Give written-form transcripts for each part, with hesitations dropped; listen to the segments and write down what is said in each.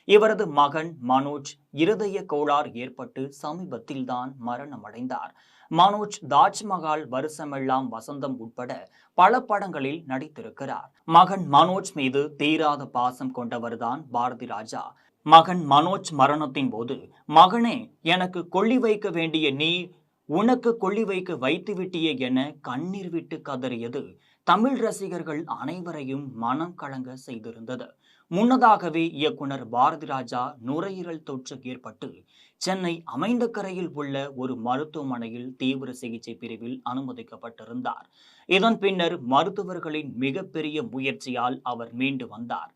இவரது மகன் மனோஜ் இருதய கோளாறு ஏற்பட்டு சமீபத்தில்தான் மரணமடைந்தார். மனோஜ் தாஜ்மஹால், வருஷமெல்லாம் வசந்தம் உட்பட பல படங்களில் நடித்திருக்கிறார். மகன் மனோஜ் மீது தீராத பாசம் கொண்டவர்தான் பாரதி ராஜா. மகன் மனோஜ் மரணத்தின் போது, மகனே, எனக்கு கொள்ளி வைக்க வேண்டிய நீ உனக்கு கொள்ளி வைக்க வைத்துவிட்டியே என கண்ணீர் விட்டு கதறியது தமிழ் ரசிகர்கள் அனைவரையும் மனம் கலங்க செய்திருந்தது. முன்னதாகவே இயக்குனர் பாரதி ராஜா நுரையீரல் தொற்று ஏற்பட்டு சென்னை அமைந்தகரையில் உள்ள ஒரு மருத்துவமனையில் தீவிர சிகிச்சை பிரிவில் அனுமதிக்கப்பட்டிருந்தார். இதன் பின்னர் மருத்துவர்களின் மிகப்பெரிய முயற்சியால் அவர் மீண்டு வந்தார்.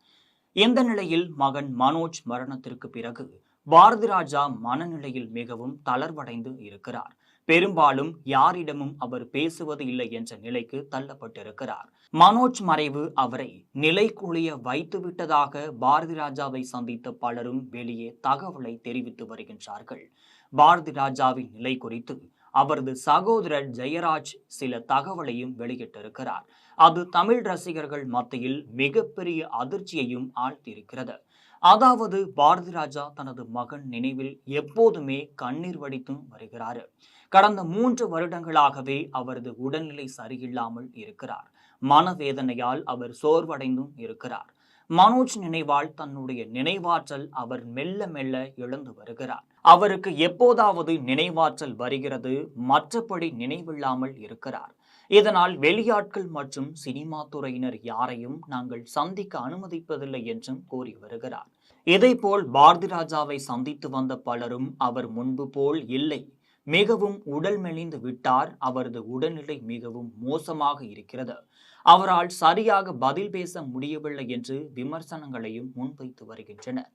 இந்த நிலையில் மகன் மனோஜ் மரணத்திற்கு பிறகு பாரதி ராஜா மனநிலையில் மிகவும் தளர்வடைந்து இருக்கிறார். பெரும்பாலும் யாரிடமும் அவர் பேசுவது இல்லை என்ற நிலைக்கு தள்ளப்பட்டிருக்கிறார். மனோஜ் மறைவு அவரை நிலைக்குழிய வைத்துவிட்டதாக பாரதி ராஜாவை சந்தித்த பலரும் வெளியே தகவலை தெரிவித்து வருகின்றார்கள். பாரதி ராஜாவின் நிலை குறித்து அவரது சகோதரர் ஜெயராஜ் சில தகவலையும் வெளியிட்டிருக்கிறார். அது தமிழ் ரசிகர்கள் மத்தியில் மிகப்பெரிய அதிர்ச்சியையும் ஆழ்த்தியிருக்கிறது. அதாவது பாரதி ராஜா தனது மகன் நினைவில் எப்போதுமே கண்ணீர் வடித்தும் வருகிறார். கடந்த 3 வருடங்களாகவே அவரது உடல்நிலை சரியில்லாமல் இருக்கிறார். மனவேதனையால் அவர் சோர்வடைந்தும் இருக்கிறார். மனோஜ் நினைவால் தன்னுடைய நினைவாற்றல் அவர் மெல்ல மெல்ல இழந்து வருகிறார். அவருக்கு எப்போதாவது நினைவாற்றல் வருகிறது, மற்றபடி நினைவில்லாமல் இருக்கிறார். இதனால் வெளியாட்கள் மற்றும் சினிமா துறையினர் யாரையும் நாங்கள் சந்திக்க அனுமதிப்பதில்லை என்றும் கூறி வருகிறார். இதேபோல் பாரதி ராஜாவை சந்தித்து வந்த பலரும் அவர் முன்பு போல் இல்லை, மிகவும் உடல் மெலிந்து விட்டார், அவரது உடல்நிலை மிகவும் மோசமாக இருக்கிறது, அவரால் சரியாக பதில் பேச முடியவில்லை என்று விமர்சனங்களையும் முன்வைத்து வருகின்றனர்.